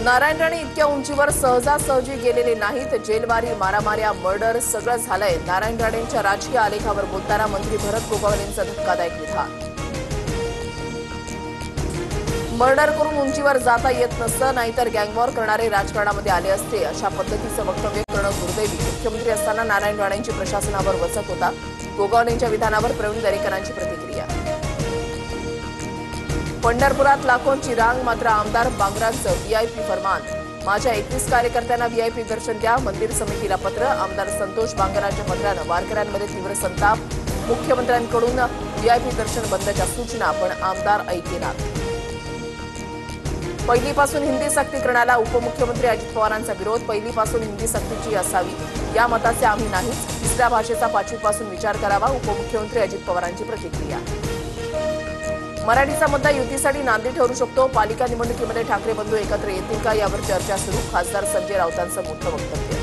नारायण राणे इतक्या उंचीवर सहजासहजी गेलेले नाहीत. जेलवारी, मारामाऱ्या, मर्डर सगळं झालंय. नारायण राणेंच्या राजकीय आलेखावर बोलताना मंत्री भरत गोगावलेंचं धक्कादायक विधान. मर्डर करून उंचीवर जाता येत नसतं, नाहीतर गँगवॉर करणारे राजकारणामध्ये आले असते, अशा पद्धतीचं वक्तव्य करणं दुर्दैवी. मुख्यमंत्री असताना नारायण राणेंची प्रशासनावर वचक होता. गोगावलेंच्या विधानावर प्रवीण दरेकरांची प्रतिक्रिया. पंढरपुरात लाखोंची रांग, मात्र आमदार बांगरांचं व्हीआयपी फरमान. माझ्या 21 कार्यकर्त्यांना व्हीआयपी दर्शन द्या, मंदिर समितीला पत्र. आमदार संतोष बांगरांच्या पत्रानं वारकऱ्यांमध्ये तीव्र संताप. मुख्यमंत्र्यांकडून व्हीआयपी दर्शन बंदच्या सूचना, पण आमदार ऐकेनात. पहिलीपासून हिंदी सक्तीकरणाला उपमुख्यमंत्री अजित पवारांचा विरोध. पहिलीपासून हिंदी सक्तीची असावी या मताचे आम्ही नाहीच. तिसऱ्या भाषेचा 5वीपासून विचार करावा. उपमुख्यमंत्री अजित पवारांची प्रतिक्रिया. मराठीचा मुद्दा युतीसाठी नांदी ठरू शकतो. पालिका निवडणुकीमध्ये ठाकरे बंधू एकत्र येतील का, यावर चर्चा सुरू. खासदार संजय राऊतांचं मोठं वक्तव्य.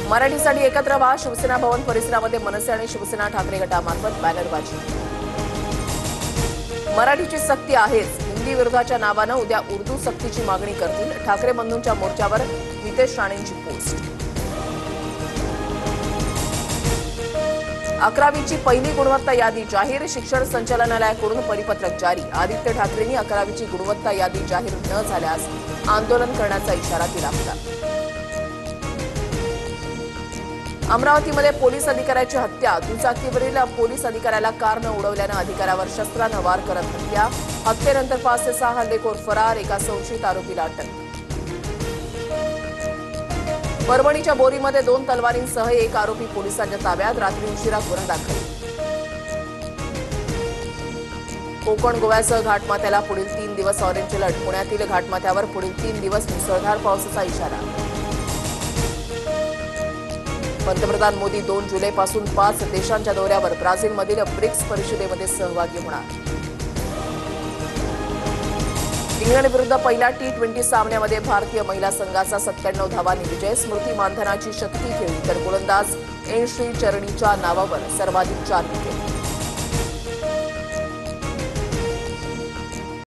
मराठीसाठी एकत्र व्हा. शिवसेना भवन परिसरामध्ये मनसे आणि शिवसेना ठाकरे गटामार्फत बॅनरबाजी. मराठीची सक्ती आहेच, हिंदी विरोधाच्या नावानं उद्या उर्दू सक्तीची मागणी करतील. ठाकरे बंधूंच्या मोर्चावर नितेश राणेंची पोस्ट. 11वीची पहिली गुणवत्ता यादी जाहीर. शिक्षण संचालनालयाकडून परिपत्रक जारी. आदित्य ठाकरेंनी 11वीची गुणवत्ता यादी जाहीर न झाल्यास आंदोलन करण्याचा इशारा दिला होता. अमरावतीमध्ये पोलीस अधिकाऱ्याची हत्या. दुचाकीवरील पोलीस अधिकाऱ्याला कारनं उडवल्यानं अधिकाऱ्यावर शस्त्रानं वार करत हत्या. हत्येनंतर 5 ते 6 हल्लेखोर फरार. एका संशयित आरोपीला अटक. परभणीच्या बोरीमध्ये 2 तलवारींसह एक आरोपी पोलिसांच्या ताब्यात. रात्री उशिरा गुन्हा दाखल. कोकण गोव्यासह घाटमाथ्याला पुढील 3 दिवस ऑरेंज अलर्ट. पुण्यातील घाटमाथ्यावर पुढील 3 दिवस मुसळधार पावसाचा इशारा. पंतप्रधान मोदी 2 जुलैपासून 5 देशांच्या दौऱ्यावर. ब्राझीलमधील ब्रिक्स परिषदेमध्ये सहभागी होणार. इंग्लंड विरुद्ध पहिल्या T20 सामन्यामध्ये भारतीय महिला संघाचा 97 धावांनी विजय. स्मृती मानधनाची शतकी खेळी, तर गोलंदाज एन श्री चरणीच्या नावावर सर्वाधिक 4 विकेट.